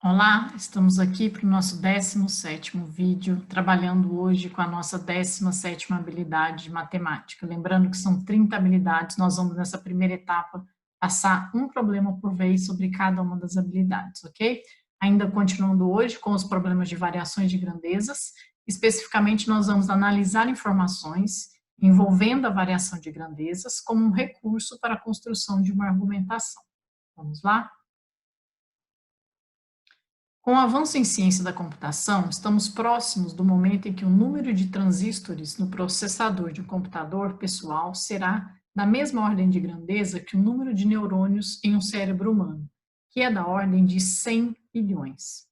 Olá, estamos aqui para o nosso 17º vídeo, trabalhando hoje com a nossa 17ª habilidade de matemática. Lembrando que são 30 habilidades, nós vamos nessa primeira etapa passar um problema por vez sobre cada uma das habilidades, ok? Ainda continuando hoje com os problemas de variações de grandezas, especificamente nós vamos analisar informações envolvendo a variação de grandezas como um recurso para a construção de uma argumentação. Vamos lá? Com o avanço em ciência da computação, estamos próximos do momento em que o número de transistores no processador de um computador pessoal será da mesma ordem de grandeza que o número de neurônios em um cérebro humano, que é da ordem de 100 bilhões.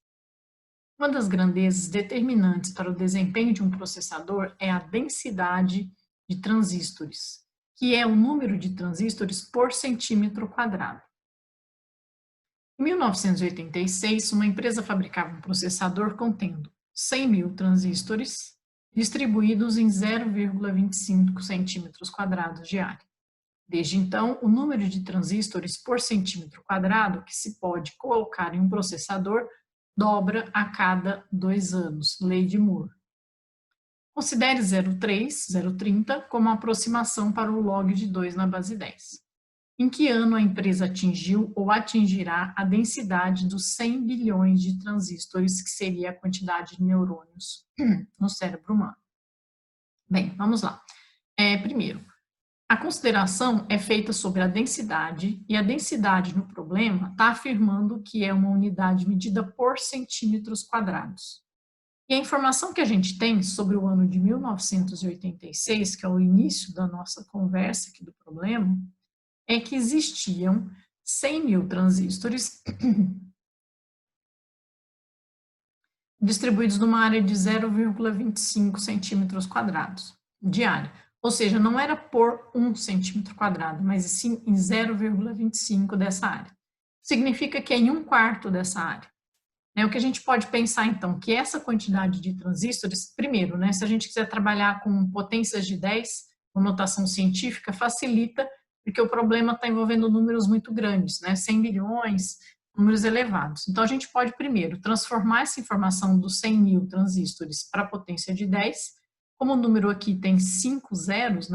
Uma das grandezas determinantes para o desempenho de um processador é a densidade de transistores, que é o número de transistores por centímetro quadrado. Em 1986, uma empresa fabricava um processador contendo 100 mil transistores distribuídos em 0,25 centímetros quadrados de área. Desde então, o número de transistores por centímetro quadrado que se pode colocar em um processador dobra a cada 2 anos, lei de Moore. Considere 0,30 como a aproximação para o log de 2 na base 10. Em que ano a empresa atingiu ou atingirá a densidade dos 100 bilhões de transistores, que seria a quantidade de neurônios no cérebro humano? Bem, vamos lá. Primeiro, a consideração é feita sobre a densidade, e a densidade no problema está afirmando que é uma unidade medida por centímetros quadrados. E a informação que a gente tem sobre o ano de 1986, que é o início da nossa conversa aqui do problema, é que existiam 100 mil transistores distribuídos numa área de 0,25 centímetros quadrados de área. Ou seja, não era por 1 centímetro quadrado, mas sim em 0,25 dessa área. Significa que é em 1/4 dessa área. O que a gente pode pensar, então, que essa quantidade de transistores, primeiro, se a gente quiser trabalhar com potências de 10, com notação científica, facilita, porque o problema está envolvendo números muito grandes, 100 bilhões, números elevados. Então, a gente pode, primeiro, transformar essa informação dos 100 mil transistores para a potência de 10, como o número aqui tem 5 zeros,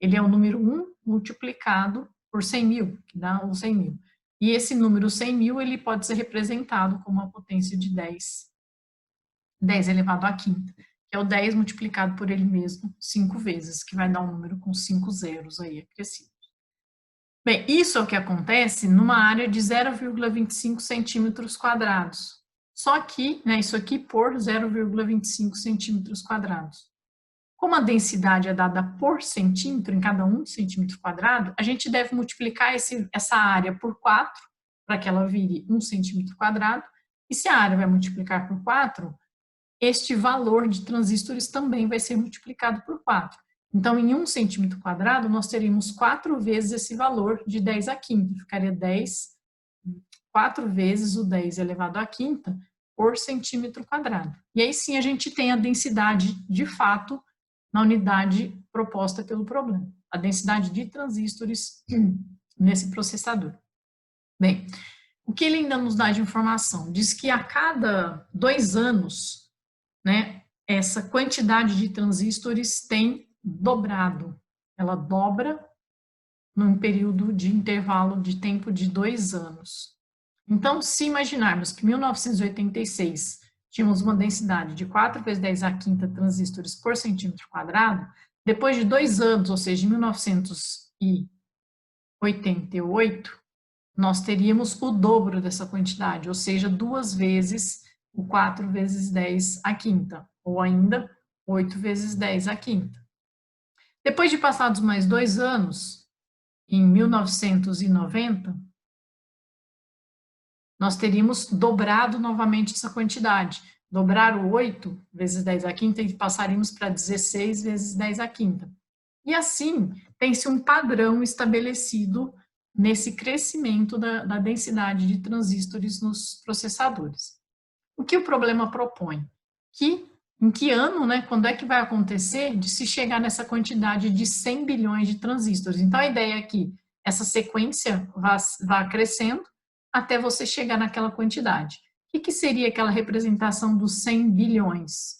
ele é o número 1 multiplicado por 100 mil, que dá os 100 mil. E esse número 100 mil, ele pode ser representado como uma potência de 10 elevado à quinta, que é o 10 multiplicado por ele mesmo 5 vezes, que vai dar um número com 5 zeros aí acrescidos. Bem, isso é o que acontece numa área de 0,25 centímetros quadrados. Só que, isso aqui por 0,25 centímetros quadrados. Como a densidade é dada por centímetro, em cada 1 centímetro quadrado, a gente deve multiplicar essa área por 4, para que ela vire 1 centímetro quadrado, e se a área vai multiplicar por 4, este valor de transistores também vai ser multiplicado por 4. Então, em 1 centímetro quadrado, nós teríamos 4 vezes esse valor de 10 à quinta, ficaria 4 vezes o 10 elevado à quinta por centímetro quadrado. E aí sim a gente tem a densidade de fato na unidade proposta pelo problema, a densidade de transistores nesse processador. Bem, o que ele ainda nos dá de informação? Diz que a cada 2 anos, essa quantidade de transistores tem dobrado. Ela dobra num período de intervalo de tempo de 2 anos. Então, se imaginarmos que em 1986 tínhamos uma densidade de 4 vezes 10 à quinta transistores por centímetro quadrado, depois de 2 anos, ou seja, em 1988, nós teríamos o dobro dessa quantidade, ou seja, 2 vezes o 4 vezes 10 à quinta, ou ainda 8 vezes 10 à quinta. Depois de passados mais 2 anos, em 1990, nós teríamos dobrado novamente essa quantidade. Dobrar o 8 vezes 10 à quinta e passaríamos para 16 vezes 10 à quinta. E assim, tem-se um padrão estabelecido nesse crescimento da densidade de transistores nos processadores. O que o problema propõe? Em que ano, quando é que vai acontecer de se chegar nessa quantidade de 100 bilhões de transistores? Então, a ideia é que essa sequência vá crescendo até você chegar naquela quantidade. que seria aquela representação dos 100 bilhões?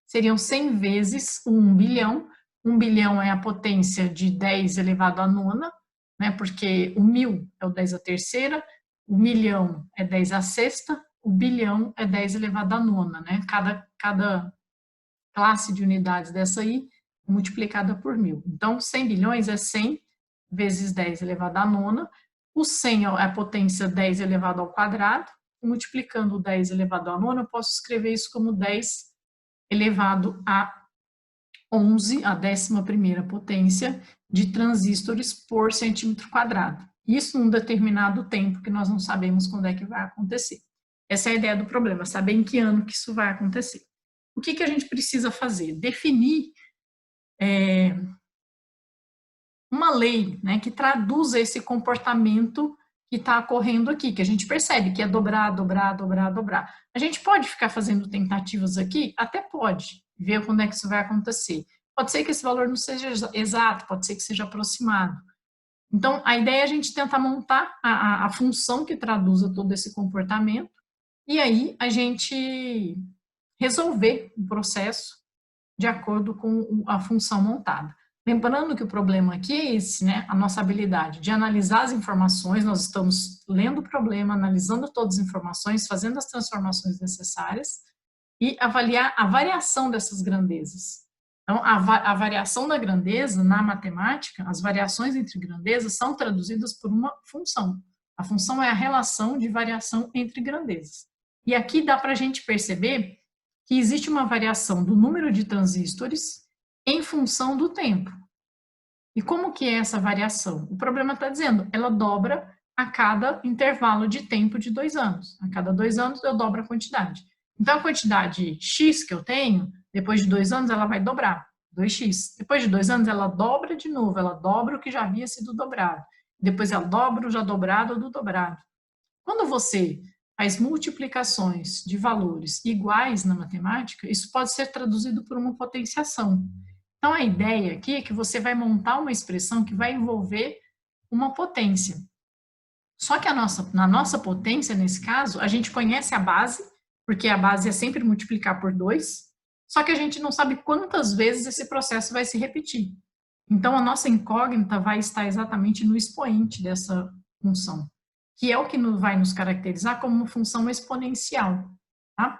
Seriam 100 vezes 1 bilhão. 1 bilhão é a potência de 10 elevado à nona, né, porque o 1000 é o 10 à terceira, o milhão é 10 à sexta, o bilhão é 10 elevado à nona, né? Cada classe de unidades dessa aí multiplicada por 1000. Então, 100 bilhões é 100 vezes 10 elevado à nona. O 100 é a potência 10 elevado ao quadrado. Multiplicando o 10 elevado à nona, eu posso escrever isso como 10 elevado a 11, a 11ª potência de transistores por centímetro quadrado. Isso num determinado tempo que nós não sabemos quando é que vai acontecer. Essa é a ideia do problema, saber em que ano que isso vai acontecer. O que a gente precisa fazer? Definir uma lei, né, que traduza esse comportamento que está ocorrendo aqui, que a gente percebe que é dobrar, dobrar, dobrar, dobrar. A gente pode ficar fazendo tentativas aqui? Até pode, ver quando é que isso vai acontecer. Pode ser que esse valor não seja exato, pode ser que seja aproximado. Então, a ideia é a gente tentar montar a função que traduza todo esse comportamento e aí a gente resolver o processo de acordo com a função montada. Lembrando que o problema aqui é esse, né? A nossa habilidade de analisar as informações, nós estamos lendo o problema, analisando todas as informações, fazendo as transformações necessárias e avaliar a variação dessas grandezas. Então, a variação da grandeza, na matemática, as variações entre grandezas são traduzidas por uma função. A função é a relação de variação entre grandezas. E aqui dá para a gente perceber que existe uma variação do número de transistores em função do tempo. E como que é essa variação? O problema está dizendo, ela dobra a cada intervalo de tempo de 2 anos. A cada 2 anos eu dobro a quantidade. Então, a quantidade X que eu tenho, depois de 2 anos, ela vai dobrar, 2x. Depois de 2 anos, ela dobra de novo, ela dobra o que já havia sido dobrado. Depois ela dobra o já dobrado do dobrado. Quando você faz multiplicações de valores iguais na matemática, isso pode ser traduzido por uma potenciação. Então, a ideia aqui é que você vai montar uma expressão que vai envolver uma potência. Só que na nossa potência, nesse caso, a gente conhece a base, porque a base é sempre multiplicar por 2, só que a gente não sabe quantas vezes esse processo vai se repetir. Então, a nossa incógnita vai estar exatamente no expoente dessa função, que é o que vai nos caracterizar como uma função exponencial. Tá?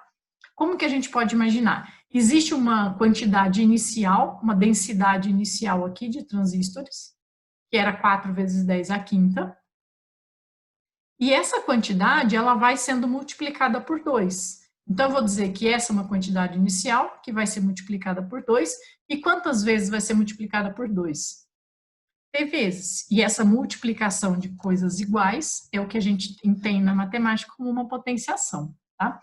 Como que a gente pode imaginar? Existe uma quantidade inicial, uma densidade inicial aqui de transistores, que era 4 vezes 10 à quinta, e essa quantidade ela vai sendo multiplicada por 2. Então, eu vou dizer que essa é uma quantidade inicial, que vai ser multiplicada por 2, e quantas vezes vai ser multiplicada por 2? T vezes. E essa multiplicação de coisas iguais é o que a gente entende na matemática como uma potenciação, tá?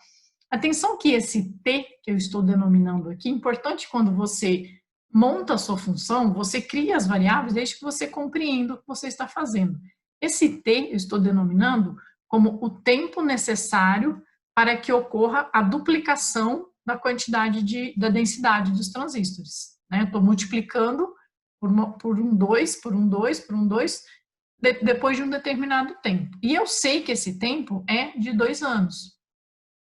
Atenção que esse T, que eu estou denominando aqui, é importante quando você monta a sua função, você cria as variáveis desde que você compreenda o que você está fazendo. Esse T eu estou denominando como o tempo necessário para que ocorra a duplicação da quantidade da densidade dos transistores. Né? Eu estou multiplicando por um 2, por um 2, por um 2, depois de um determinado tempo. E eu sei que esse tempo é de 2 anos.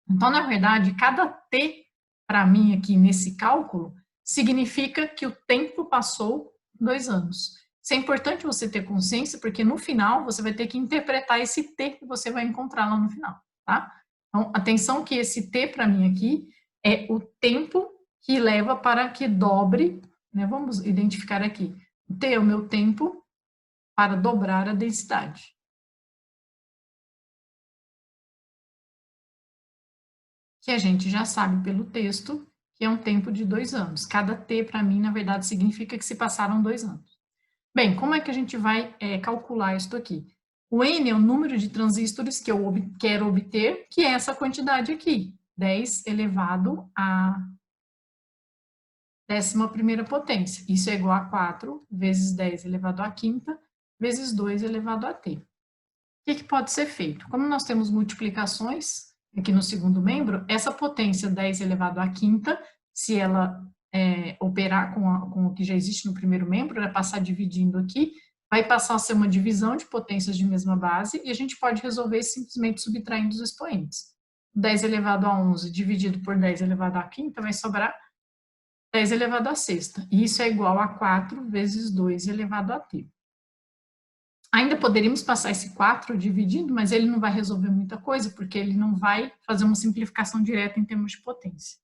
Então, na verdade, cada T, para mim aqui nesse cálculo, significa que o tempo passou 2 anos. Isso é importante você ter consciência, porque no final você vai ter que interpretar esse T que você vai encontrar lá no final, tá? Então, atenção que esse T para mim aqui é o tempo que leva para que dobre, né? Vamos identificar aqui. O T é o meu tempo para dobrar a densidade. Que a gente já sabe pelo texto que é um tempo de 2 anos. Cada T, para mim, na verdade, significa que se passaram 2 anos. Bem, como é que a gente vai calcular isso aqui? O N é o número de transistores que eu quero obter, que é essa quantidade aqui, 10 elevado a 11ª potência. Isso é igual a 4 vezes 10 elevado à quinta, vezes 2 elevado a t. O que pode ser feito? Como nós temos multiplicações aqui no segundo membro, essa potência 10 elevado à quinta, se ela operar com o que já existe no primeiro membro, ela passar dividindo aqui, vai passar a ser uma divisão de potências de mesma base, e a gente pode resolver simplesmente subtraindo os expoentes. 10 elevado a 11 dividido por 10 elevado a quinta vai sobrar 10 elevado a sexta. E isso é igual a 4 vezes 2 elevado a t. Ainda poderíamos passar esse 4 dividindo, mas ele não vai resolver muita coisa, porque ele não vai fazer uma simplificação direta em termos de potência.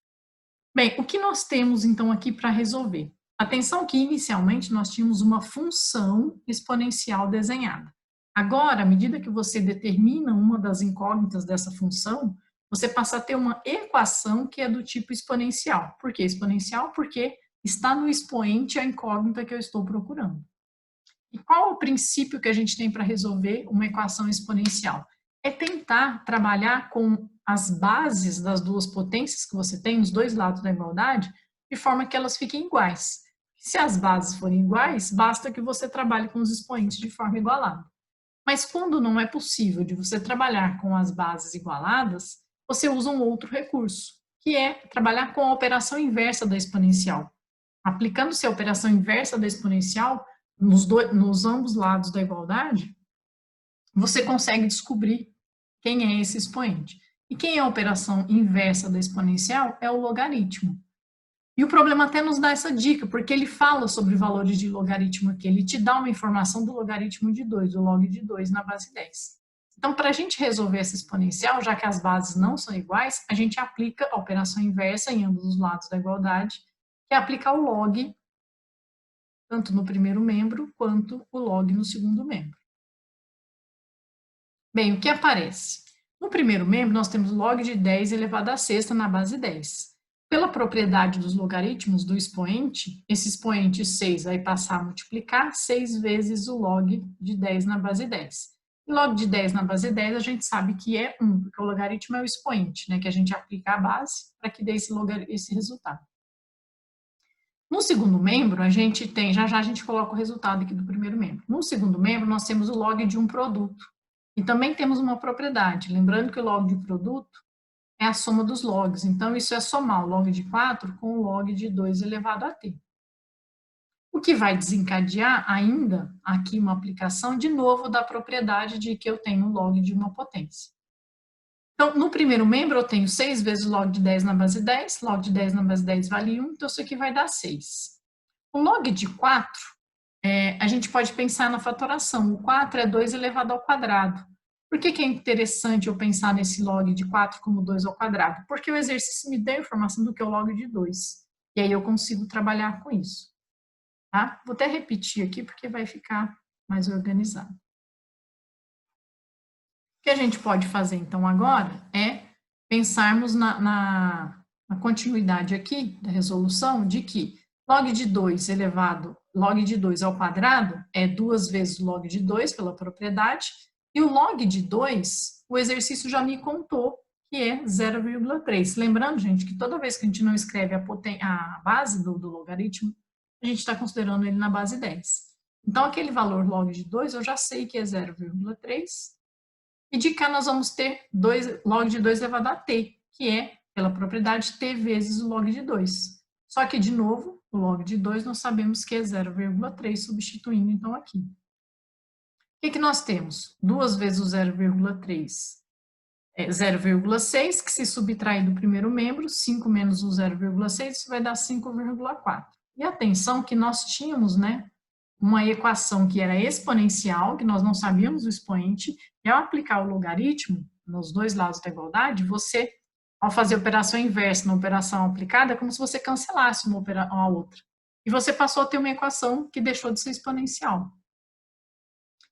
Bem, o que nós temos então aqui para resolver? Atenção que inicialmente nós tínhamos uma função exponencial desenhada. Agora, à medida que você determina uma das incógnitas dessa função, você passa a ter uma equação que é do tipo exponencial. Por que exponencial? Porque está no expoente a incógnita que eu estou procurando. E qual é o princípio que a gente tem para resolver uma equação exponencial? É tentar trabalhar com as bases das duas potências que você tem nos dois lados da igualdade, de forma que elas fiquem iguais. Se as bases forem iguais, basta que você trabalhe com os expoentes de forma igualada. Mas quando não é possível de você trabalhar com as bases igualadas, você usa um outro recurso, que é trabalhar com a operação inversa da exponencial. Aplicando-se a operação inversa da exponencial nos ambos lados da igualdade, você consegue descobrir quem é esse expoente. E quem é a operação inversa da exponencial é o logaritmo. E o problema até nos dá essa dica, porque ele fala sobre valores de logaritmo aqui, ele te dá uma informação do logaritmo de 2, o log de 2 na base 10. Então, para a gente resolver essa exponencial, já que as bases não são iguais, a gente aplica a operação inversa em ambos os lados da igualdade, que é aplicar o log tanto no primeiro membro quanto o log no segundo membro. Bem, o que aparece? No primeiro membro, nós temos log de 10 elevado a sexta na base 10. Pela propriedade dos logaritmos do expoente, esse expoente 6 vai passar a multiplicar 6 vezes o log de 10 na base 10. E log de 10 na base 10 a gente sabe que é 1, porque o logaritmo é o expoente, né, que a gente aplica a base para que dê esse resultado. No segundo membro, a gente tem, já a gente coloca o resultado aqui do primeiro membro. No segundo membro, nós temos o log de um produto. E também temos uma propriedade, lembrando que o log de produto é a soma dos logs. Então, isso é somar o log de 4 com o log de 2 elevado a t. O que vai desencadear ainda aqui uma aplicação, de novo, da propriedade de que eu tenho um log de uma potência. Então, no primeiro membro, eu tenho 6 vezes log de 10 na base 10, log de 10 na base 10 vale 1, então isso aqui vai dar 6. O log de 4, a gente pode pensar na fatoração. O 4 é 2 elevado ao quadrado. Por que é interessante eu pensar nesse log de 4 como 2 ao quadrado? Porque o exercício me deu a informação do que é o log de 2. E aí eu consigo trabalhar com isso. Tá? Vou até repetir aqui, porque vai ficar mais organizado. O que a gente pode fazer, então, agora é pensarmos na continuidade aqui da resolução de que log de 2 elevado, log de 2 ao quadrado é 2 vezes o log de 2 pela propriedade, e o log de 2, o exercício já me contou que é 0,3. Lembrando, gente, que toda vez que a gente não escreve a base do logaritmo, a gente está considerando ele na base 10. Então, aquele valor log de 2, eu já sei que é 0,3. E de cá nós vamos ter log de 2 elevado a t, que é, pela propriedade, t vezes o log de 2. Só que, de novo, o log de 2 nós sabemos que é 0,3, substituindo então aqui. O que nós temos? 2 vezes o 0,3 é 0,6, que se subtrai do primeiro membro, 5 menos o 0,6, isso vai dar 5,4. E atenção que nós tínhamos, né, uma equação que era exponencial, que nós não sabíamos o expoente, e ao aplicar o logaritmo nos dois lados da igualdade, você, ao fazer a operação inversa na operação aplicada, é como se você cancelasse uma a outra. E você passou a ter uma equação que deixou de ser exponencial.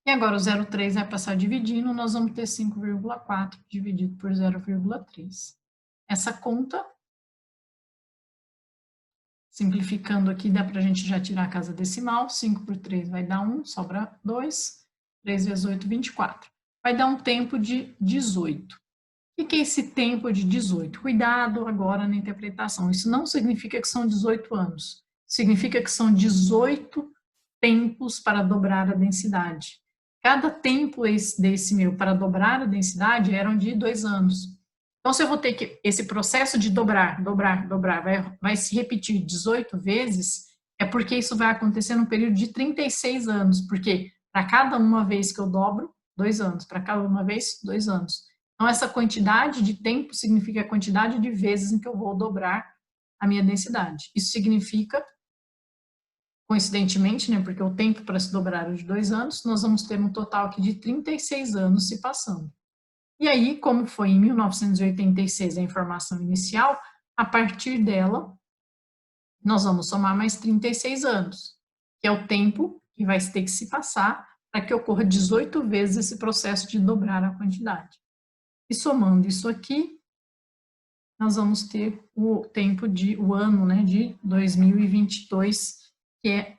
E agora o 0,3 vai passar dividindo, nós vamos ter 5,4 dividido por 0,3. Essa conta, simplificando aqui, dá para a gente já tirar a casa decimal, 5 por 3 vai dar 1, sobra 2, 3 vezes 8, 24. Vai dar um tempo de 18. O que é esse tempo de 18? Cuidado agora na interpretação, isso não significa que são 18 anos, significa que são 18 tempos para dobrar a densidade. Cada tempo desse meu para dobrar a densidade eram de 2 anos. Então, se eu vou ter que, esse processo de dobrar, vai se repetir 18 vezes, é porque isso vai acontecer num período de 36 anos, porque para cada uma vez que eu dobro, 2 anos, para cada uma vez, 2 anos. Então, essa quantidade de tempo significa a quantidade de vezes em que eu vou dobrar a minha densidade. Isso significa, coincidentemente, né, porque o tempo para se dobrar é de 2 anos, nós vamos ter um total aqui de 36 anos se passando. E aí, como foi em 1986 a informação inicial, a partir dela, nós vamos somar mais 36 anos, que é o tempo que vai ter que se passar para que ocorra 18 vezes esse processo de dobrar a quantidade. E somando isso aqui, nós vamos ter o tempo o ano, né, de 2022, que é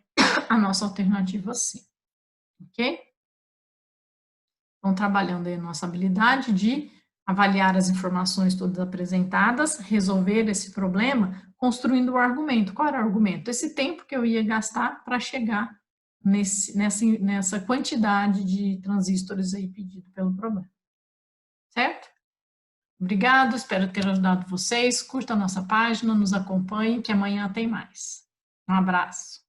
a nossa alternativa C, ok? Então, trabalhando aí a nossa habilidade de avaliar as informações todas apresentadas, resolver esse problema, construindo o argumento. Qual era o argumento? Esse tempo que eu ia gastar para chegar nessa quantidade de transistores aí pedido pelo problema. Certo? Obrigado, espero ter ajudado vocês. Curta a nossa página, nos acompanhe, que amanhã tem mais. Um abraço.